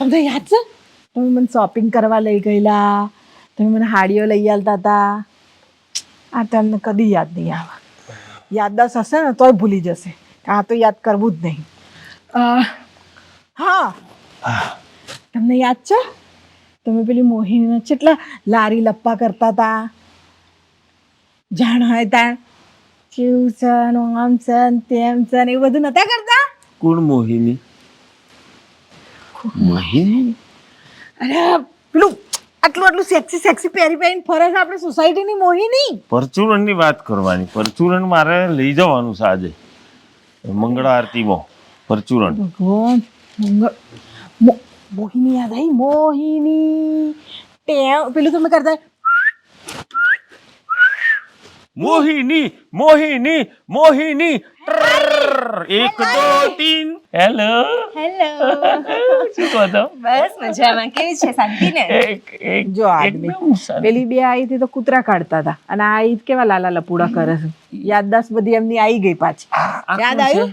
તમને યાદ છે તમે મને શોપિંગ કરવા લઈ ગયેલા, તમે મને હાડીઓ લઈ આવતા હતા. આ તમને કદી યાદ નહીં આવે. યાદદાસ્ત હશે ને તોય ભૂલી જશે. આ તો યાદ કરવું જ નહીં. હા, તમને યાદ છે તમે પેલી મોહિની કેટલા લારી લપ્પા કરતા હતા? જાણ હોય ત્યાં કેવું છે આમ છે તેમ છે એવું બધું નતા કરતા? કોણ મોહિની? મોહિની? અરે પેલું આટલું સેક્સી સેક્સી પહેરી પહેરીને ફરે છે આપણે સોસાયટીની મોહિની. પરચુરણની વાત કરવાની. પરચુરણ મારે લઈ જવાનું છે આજે મંગળા આરતીમાં. પરચુરણ ભગવાન મોહિની યાદ આવી. મોહિની પેલું તમે કરતા મોહિની મોહિની મોહિની 1 2 3. Hello hello. શું કહો છો? બસ મજામાં. કેવી છે શાંતિ ને? જો આદમી પેલી બે આવી હતી તો કૂતરા કાઢતા હતા અને આ ઈ કેવા લાલા લપુડા કરે છે. યાદદાસ્ત બધી એમની આવી ગઈ પાછી. યાદ આવ્યું?